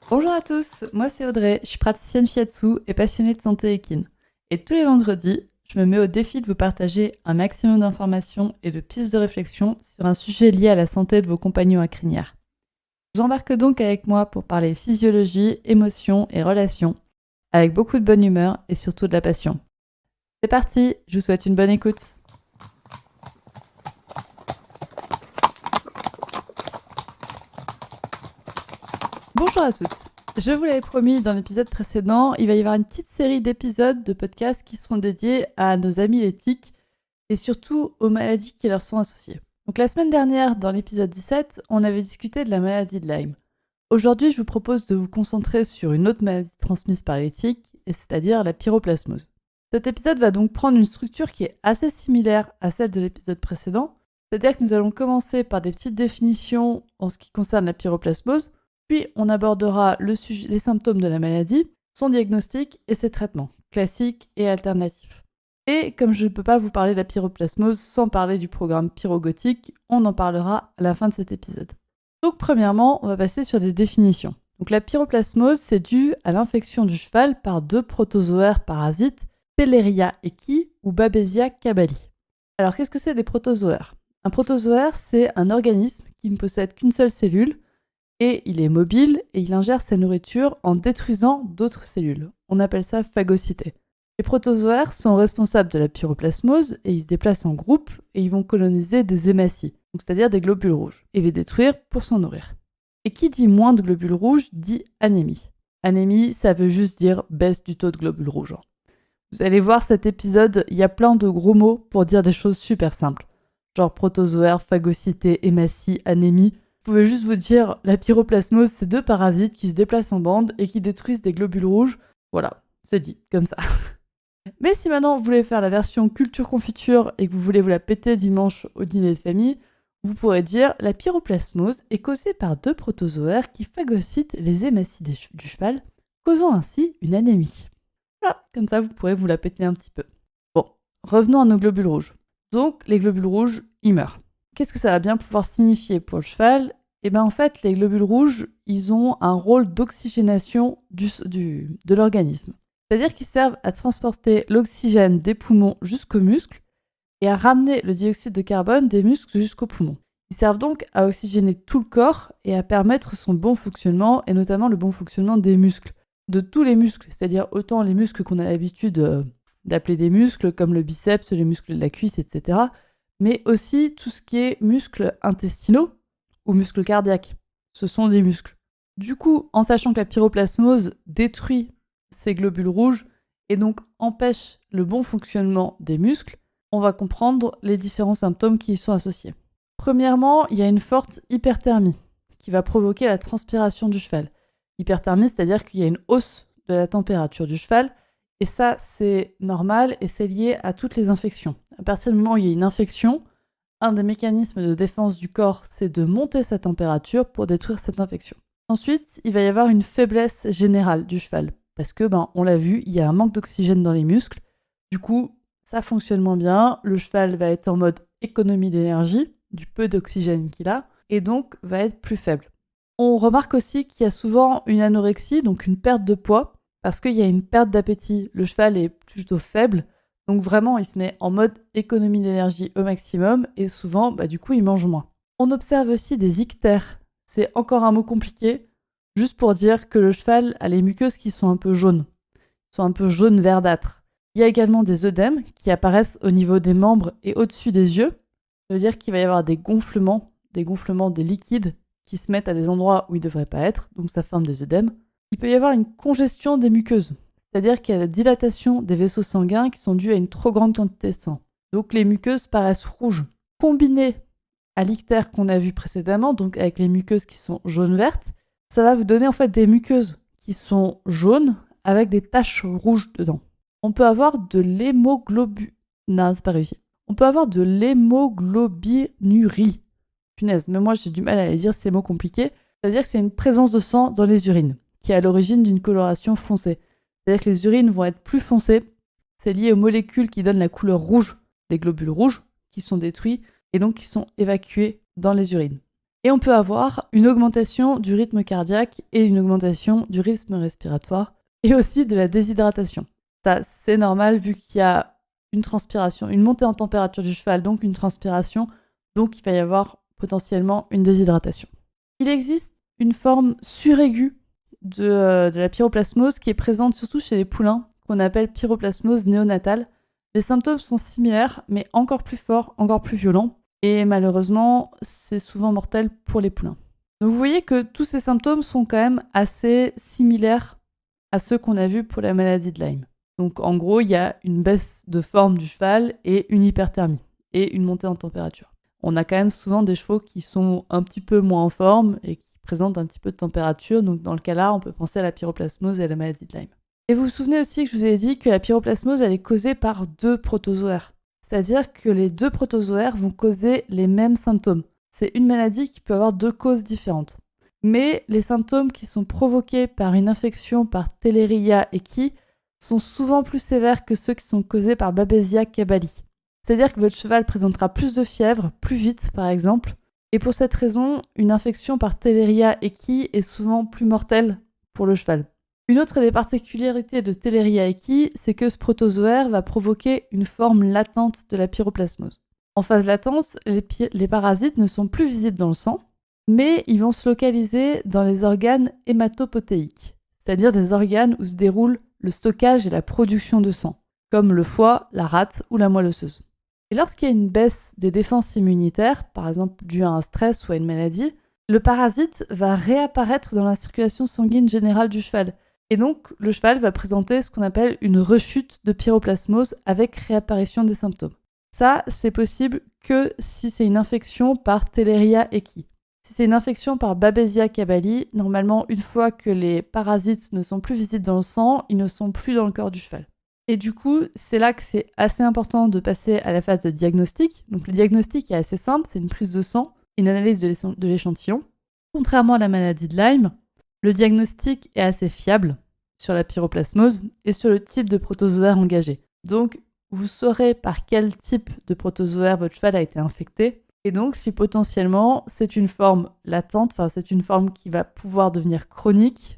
Bonjour à tous, moi c'est Audrey, je suis praticienne shiatsu et passionnée de santé équine. Et tous les vendredis, je me mets au défi de vous partager un maximum d'informations et de pistes de réflexion sur un sujet lié à la santé de vos compagnons à crinière. Je vous embarque donc avec moi pour parler physiologie, émotions et relations, avec beaucoup de bonne humeur et surtout de la passion. C'est parti, je vous souhaite une bonne écoute. Bonjour à toutes. Je vous l'avais promis dans l'épisode précédent, il va y avoir une petite série d'épisodes de podcasts qui seront dédiés à nos amis les tiques et surtout aux maladies qui leur sont associées. Donc la semaine dernière, dans l'épisode 17, on avait discuté de la maladie de Lyme. Aujourd'hui, je vous propose de vous concentrer sur une autre maladie transmise par les tiques, et c'est-à-dire la pyroplasmose. Cet épisode va donc prendre une structure qui est assez similaire à celle de l'épisode précédent, c'est-à-dire que nous allons commencer par des petites définitions en ce qui concerne la pyroplasmose, puis on abordera les symptômes de la maladie, son diagnostic et ses traitements, classiques et alternatifs. Et comme je ne peux pas vous parler de la pyroplasmose sans parler du programme pyrogotique, on en parlera à la fin de cet épisode. Donc premièrement, on va passer sur des définitions. Donc la pyroplasmose, c'est dû à l'infection du cheval par deux protozoaires parasites, Theileria equi ou Babesia cabali. Alors qu'est-ce que c'est des protozoaires ? Un protozoaire, c'est un organisme qui ne possède qu'une seule cellule, et il est mobile et il ingère sa nourriture en détruisant d'autres cellules. On appelle ça phagocyté. Les protozoaires sont responsables de la pyroplasmose et ils se déplacent en groupe et ils vont coloniser des hématies, c'est-à-dire des globules rouges, et les détruire pour s'en nourrir. Et qui dit moins de globules rouges dit anémie. Anémie, ça veut juste dire baisse du taux de globules rouges. Vous allez voir cet épisode, il y a plein de gros mots pour dire des choses super simples. Genre protozoaire, phagocyté, hématie, anémie. Je pouvais juste vous dire, la pyroplasmose, c'est deux parasites qui se déplacent en bande et qui détruisent des globules rouges. Voilà, c'est dit, comme ça. Mais si maintenant vous voulez faire la version culture confiture et que vous voulez vous la péter dimanche au dîner de famille, vous pourrez dire, la pyroplasmose est causée par deux protozoaires qui phagocytent les hématies du cheval, causant ainsi une anémie. Voilà, comme ça vous pourrez vous la péter un petit peu. Bon, revenons à nos globules rouges. Donc, les globules rouges, ils meurent. Qu'est-ce que ça va bien pouvoir signifier pour le cheval ? Eh bien en fait, les globules rouges, ils ont un rôle d'oxygénation de l'organisme. C'est-à-dire qu'ils servent à transporter l'oxygène des poumons jusqu'aux muscles et à ramener le dioxyde de carbone des muscles jusqu'aux poumons. Ils servent donc à oxygéner tout le corps et à permettre son bon fonctionnement, et notamment le bon fonctionnement des muscles. De tous les muscles, c'est-à-dire autant les muscles qu'on a l'habitude d'appeler des muscles, comme le biceps, les muscles de la cuisse, etc., mais aussi tout ce qui est muscles intestinaux ou muscles cardiaques. Ce sont des muscles. Du coup, en sachant que la pyroplasmose détruit ces globules rouges et donc empêche le bon fonctionnement des muscles, on va comprendre les différents symptômes qui y sont associés. Premièrement, il y a une forte hyperthermie qui va provoquer la transpiration du cheval. Hyperthermie, c'est-à-dire qu'il y a une hausse de la température du cheval, et ça, c'est normal et c'est lié à toutes les infections. À partir du moment où il y a une infection, un des mécanismes de défense du corps, c'est de monter sa température pour détruire cette infection. Ensuite, il va y avoir une faiblesse générale du cheval, parce que, on l'a vu, il y a un manque d'oxygène dans les muscles. Du coup, ça fonctionne moins bien, le cheval va être en mode économie d'énergie, du peu d'oxygène qu'il a, et donc va être plus faible. On remarque aussi qu'il y a souvent une anorexie, donc une perte de poids, parce qu'il y a une perte d'appétit. Le cheval est plutôt faible, donc vraiment il se met en mode économie d'énergie au maximum, et souvent, du coup, il mange moins. On observe aussi des ictères. C'est encore un mot compliqué, juste pour dire que le cheval a les muqueuses qui sont un peu jaunes. Ils sont un peu jaune verdâtres. Il y a également des œdèmes qui apparaissent au niveau des membres et au-dessus des yeux. Ça veut dire qu'il va y avoir des gonflements des liquides qui se mettent à des endroits où ils ne devraient pas être, donc ça forme des œdèmes. Il peut y avoir une congestion des muqueuses, c'est-à-dire qu'il y a la dilatation des vaisseaux sanguins qui sont dus à une trop grande quantité de sang. Donc les muqueuses paraissent rouges. Combinées à l'ictère qu'on a vu précédemment, donc avec les muqueuses qui sont jaune-vertes, ça va vous donner en fait des muqueuses qui sont jaunes avec des taches rouges dedans. On peut avoir de Non, c'est pas réussi. On peut avoir de l'hémoglobinurie. Punaise, mais moi j'ai du mal à les dire ces mots compliqués. C'est-à-dire que c'est une présence de sang dans les urines, qui est à l'origine d'une coloration foncée. C'est-à-dire que les urines vont être plus foncées. C'est lié aux molécules qui donnent la couleur rouge des globules rouges, qui sont détruits, et donc qui sont évacués dans les urines. Et on peut avoir une augmentation du rythme cardiaque et une augmentation du rythme respiratoire et aussi de la déshydratation. Ça, c'est normal vu qu'il y a une transpiration, une montée en température du cheval, donc une transpiration, donc il va y avoir potentiellement une déshydratation. Il existe une forme suraiguë de la pyroplasmose qui est présente surtout chez les poulains, qu'on appelle pyroplasmose néonatale. Les symptômes sont similaires, mais encore plus forts, encore plus violents. Et malheureusement, c'est souvent mortel pour les poulains. Donc vous voyez que tous ces symptômes sont quand même assez similaires à ceux qu'on a vus pour la maladie de Lyme. Donc en gros, il y a une baisse de forme du cheval et une hyperthermie et une montée en température. On a quand même souvent des chevaux qui sont un petit peu moins en forme et qui présentent un petit peu de température. Donc dans le cas-là, on peut penser à la pyroplasmose et à la maladie de Lyme. Et vous vous souvenez aussi que je vous ai dit que la pyroplasmose, elle est causée par 2 protozoaires. C'est-à-dire que les 2 protozoaires vont causer les mêmes symptômes. C'est une maladie qui peut avoir 2 causes différentes. Mais les symptômes qui sont provoqués par une infection par Theileria equi sont souvent plus sévères que ceux qui sont causés par Babesia cabali. C'est-à-dire que votre cheval présentera plus de fièvre, plus vite par exemple. Et pour cette raison, une infection par Theileria equi est souvent plus mortelle pour le cheval. Une autre des particularités de Theileria equi, c'est que ce protozoaire va provoquer une forme latente de la pyroplasmose. En phase latente, les parasites ne sont plus visibles dans le sang, mais ils vont se localiser dans les organes hématopotéiques, c'est-à-dire des organes où se déroule le stockage et la production de sang, comme le foie, la rate ou la moelle osseuse. Et lorsqu'il y a une baisse des défenses immunitaires, par exemple due à un stress ou à une maladie, le parasite va réapparaître dans la circulation sanguine générale du cheval. Et donc, le cheval va présenter ce qu'on appelle une rechute de pyroplasmose avec réapparition des symptômes. Ça, c'est possible que si c'est une infection par Theileria equi. Si c'est une infection par Babesia cabali, normalement, une fois que les parasites ne sont plus visibles dans le sang, ils ne sont plus dans le corps du cheval. Et du coup, c'est là que c'est assez important de passer à la phase de diagnostic. Donc le diagnostic est assez simple, c'est une prise de sang, une analyse de l'échantillon. Contrairement à la maladie de Lyme, le diagnostic est assez fiable sur la pyroplasmose et sur le type de protozoaire engagé. Donc, vous saurez par quel type de protozoaire votre cheval a été infecté. Et donc, si potentiellement c'est une forme latente, c'est une forme qui va pouvoir devenir chronique,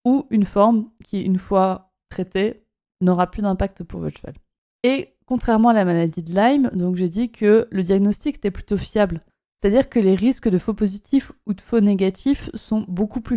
ou une forme qui, une fois traitée, n'aura plus d'impact pour votre cheval. Et contrairement à la maladie de Lyme, donc j'ai dit que le diagnostic était plutôt fiable. C'est-à-dire que les risques de faux positifs ou de faux négatifs sont beaucoup plus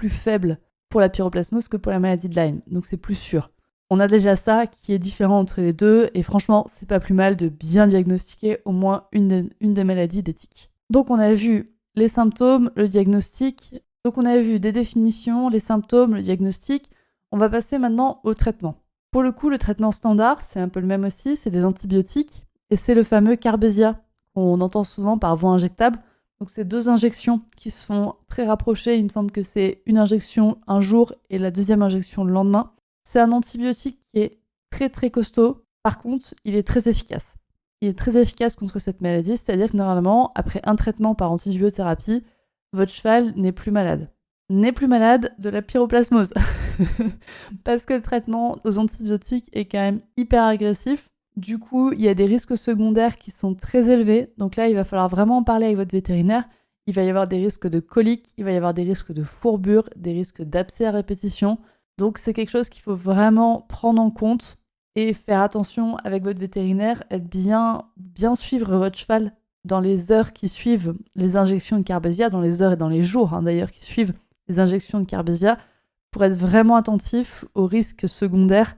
faibles pour la pyroplasmose que pour la maladie de Lyme. Donc c'est plus sûr. On a déjà ça qui est différent entre les deux et franchement, c'est pas plus mal de bien diagnostiquer au moins une des maladies d'éthique. Donc on a vu les symptômes, le diagnostic. Donc on a vu des définitions, les symptômes, le diagnostic. On va passer maintenant au traitement. Pour le coup, le traitement standard, c'est un peu le même aussi, c'est des antibiotiques et c'est le fameux Carbesia. On entend souvent par voie injectable. Donc c'est 2 injections qui se font très rapprochées. Il me semble que c'est une injection un jour et la deuxième injection le lendemain. C'est un antibiotique qui est très très costaud. Par contre, il est très efficace. Il est très efficace contre cette maladie, c'est-à-dire que normalement, après un traitement par antibiothérapie, votre cheval n'est plus malade. N'est plus malade de la pyroplasmose. Parce que le traitement aux antibiotiques est quand même hyper agressif. Du coup, il y a des risques secondaires qui sont très élevés. Donc là, il va falloir vraiment en parler avec votre vétérinaire. Il va y avoir des risques de coliques, il va y avoir des risques de fourbure, des risques d'abcès à répétition. Donc c'est quelque chose qu'il faut vraiment prendre en compte et faire attention avec votre vétérinaire, être bien suivre votre cheval dans les heures qui suivent les injections de Carbesia, dans les heures et dans les jours d'ailleurs qui suivent les injections de Carbesia, pour être vraiment attentif aux risques secondaires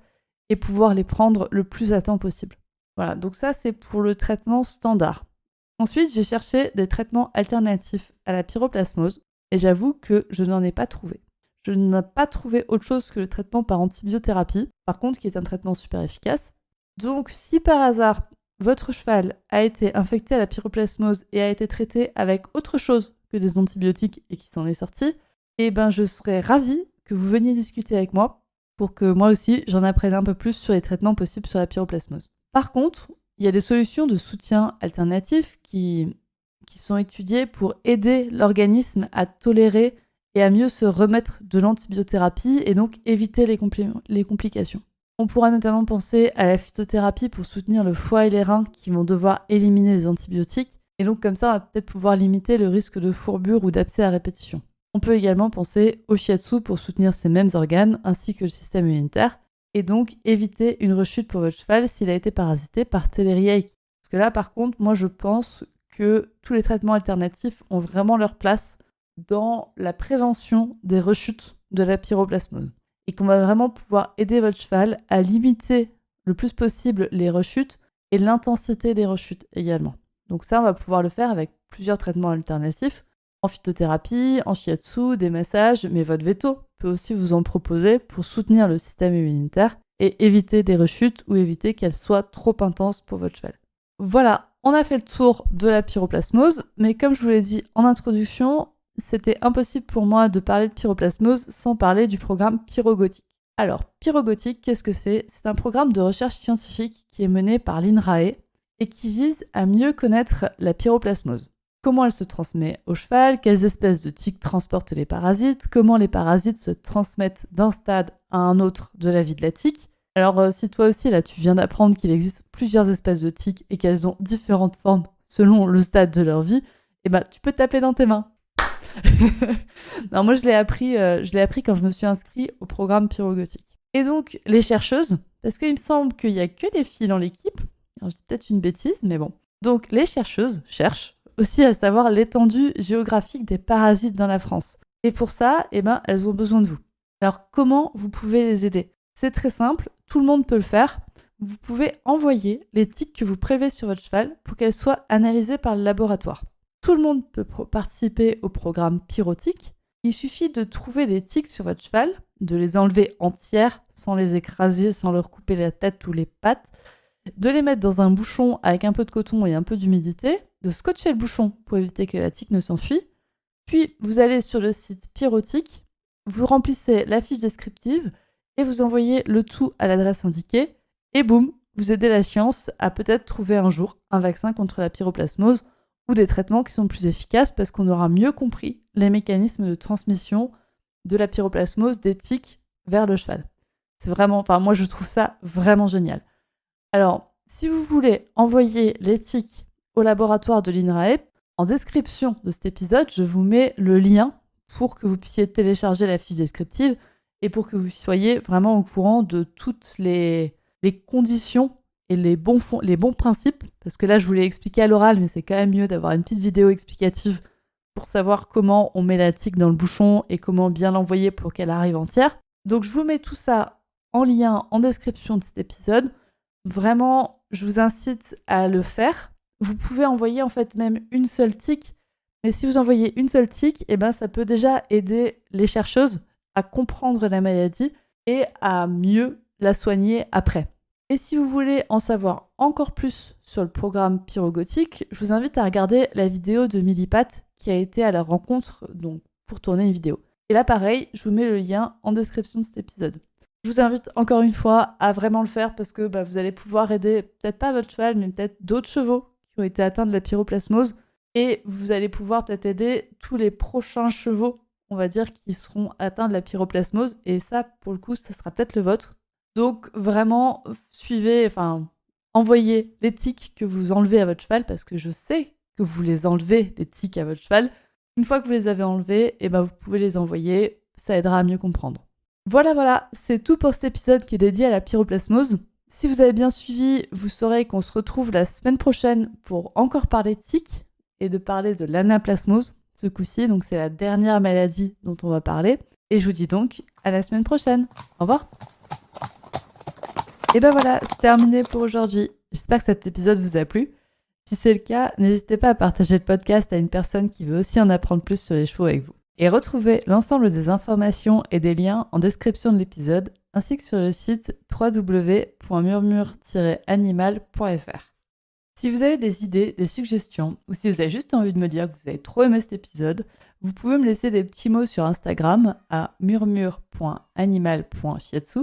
et pouvoir les prendre le plus à temps possible. Voilà, donc ça c'est pour le traitement standard. Ensuite, j'ai cherché des traitements alternatifs à la pyroplasmose et j'avoue que je n'en ai pas trouvé. Je n'ai pas trouvé autre chose que le traitement par antibiothérapie, par contre qui est un traitement super efficace. Donc si par hasard votre cheval a été infecté à la pyroplasmose et a été traité avec autre chose que des antibiotiques et qui s'en est sorti, eh ben je serais ravie que vous veniez discuter avec moi pour que moi aussi j'en apprenne un peu plus sur les traitements possibles sur la pyroplasmose. Par contre, il y a des solutions de soutien alternatifs qui sont étudiées pour aider l'organisme à tolérer et à mieux se remettre de l'antibiothérapie et donc éviter les complications. On pourra notamment penser à la phytothérapie pour soutenir le foie et les reins qui vont devoir éliminer les antibiotiques. Et donc comme ça, on va peut-être pouvoir limiter le risque de fourbure ou d'abcès à répétition. On peut également penser au shiatsu pour soutenir ces mêmes organes ainsi que le système immunitaire et donc éviter une rechute pour votre cheval s'il a été parasité par Theileria equina. Parce que là, par contre, moi je pense que tous les traitements alternatifs ont vraiment leur place dans la prévention des rechutes de la pyroplasmose et qu'on va vraiment pouvoir aider votre cheval à limiter le plus possible les rechutes et l'intensité des rechutes également. Donc ça, on va pouvoir le faire avec plusieurs traitements alternatifs, en phytothérapie, en shiatsu, des massages, mais votre veto peut aussi vous en proposer pour soutenir le système immunitaire et éviter des rechutes ou éviter qu'elles soient trop intenses pour votre cheval. Voilà, on a fait le tour de la pyroplasmose, mais comme je vous l'ai dit en introduction, c'était impossible pour moi de parler de pyroplasmose sans parler du programme Pyrogotique. Alors, Pyrogotique, qu'est-ce que c'est ? C'est un programme de recherche scientifique qui est mené par l'INRAE et qui vise à mieux connaître la pyroplasmose. Comment elle se transmet au cheval, quelles espèces de tiques transportent les parasites, comment les parasites se transmettent d'un stade à un autre de la vie de la tique. Alors si toi aussi là tu viens d'apprendre qu'il existe plusieurs espèces de tiques et qu'elles ont différentes formes selon le stade de leur vie, tu peux taper dans tes mains. Non, moi je l'ai appris quand je me suis inscrite au programme Pyrogotique. Et donc les chercheuses, parce qu'il me semble qu'il n'y a que des filles dans l'équipe, alors je dis peut-être une bêtise, mais bon. Donc les chercheuses cherchent aussi à savoir l'étendue géographique des parasites dans la France. Et pour ça, elles ont besoin de vous. Alors comment vous pouvez les aider ? C'est très simple, tout le monde peut le faire. Vous pouvez envoyer les tiques que vous prélevez sur votre cheval pour qu'elles soient analysées par le laboratoire. Tout le monde peut participer au programme Pyrotique. Il suffit de trouver des tiques sur votre cheval, de les enlever entières, sans les écraser, sans leur couper la tête ou les pattes, de les mettre dans un bouchon avec un peu de coton et un peu d'humidité, de scotcher le bouchon pour éviter que la tique ne s'enfuit. Puis vous allez sur le site Pyrotique, vous remplissez la fiche descriptive et vous envoyez le tout à l'adresse indiquée et boum, vous aidez la science à peut-être trouver un jour un vaccin contre la pyroplasmose ou des traitements qui sont plus efficaces parce qu'on aura mieux compris les mécanismes de transmission de la pyroplasmose des tiques vers le cheval. C'est vraiment, moi je trouve ça vraiment génial. Alors, si vous voulez envoyer les tiques au laboratoire de l'INRAE, en description de cet épisode, je vous mets le lien pour que vous puissiez télécharger la fiche descriptive et pour que vous soyez vraiment au courant de toutes les conditions et les bons principes, parce que là, je vous l'ai expliqué à l'oral, mais c'est quand même mieux d'avoir une petite vidéo explicative pour savoir comment on met la tique dans le bouchon et comment bien l'envoyer pour qu'elle arrive entière. Donc, je vous mets tout ça en lien en description de cet épisode. Vraiment, je vous incite à le faire. Vous pouvez envoyer en fait même une seule tique, mais si vous envoyez une seule tique, ça peut déjà aider les chercheuses à comprendre la maladie et à mieux la soigner après. Et si vous voulez en savoir encore plus sur le programme Pyrogotique, je vous invite à regarder la vidéo de Millipat qui a été à la rencontre donc, pour tourner une vidéo. Et là pareil, je vous mets le lien en description de cet épisode. Je vous invite encore une fois à vraiment le faire parce que vous allez pouvoir aider peut-être pas votre cheval, mais peut-être d'autres chevaux qui ont été atteints de la pyroplasmose et vous allez pouvoir peut-être aider tous les prochains chevaux, on va dire, qui seront atteints de la pyroplasmose et ça, pour le coup, ça sera peut-être le vôtre. Donc vraiment, envoyez les tiques que vous enlevez à votre cheval parce que je sais que vous les enlevez, les tiques à votre cheval. Une fois que vous les avez enlevées, vous pouvez les envoyer, ça aidera à mieux comprendre. Voilà, c'est tout pour cet épisode qui est dédié à la pyroplasmose. Si vous avez bien suivi, vous saurez qu'on se retrouve la semaine prochaine pour encore parler de tiques et de parler de l'anaplasmose ce coup-ci. Donc c'est la dernière maladie dont on va parler. Et je vous dis donc à la semaine prochaine. Au revoir. Et voilà, c'est terminé pour aujourd'hui. J'espère que cet épisode vous a plu. Si c'est le cas, n'hésitez pas à partager le podcast à une personne qui veut aussi en apprendre plus sur les chevaux avec vous. Et retrouvez l'ensemble des informations et des liens en description de l'épisode, ainsi que sur le site www.murmure-animal.fr. Si vous avez des idées, des suggestions, ou si vous avez juste envie de me dire que vous avez trop aimé cet épisode, vous pouvez me laisser des petits mots sur Instagram à murmure.animal.shiatsu.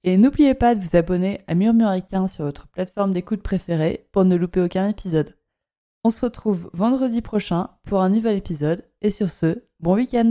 Et n'oubliez pas de vous abonner à Murmuricain sur votre plateforme d'écoute préférée pour ne louper aucun épisode. On se retrouve vendredi prochain pour un nouvel épisode, et sur ce, bon week-end!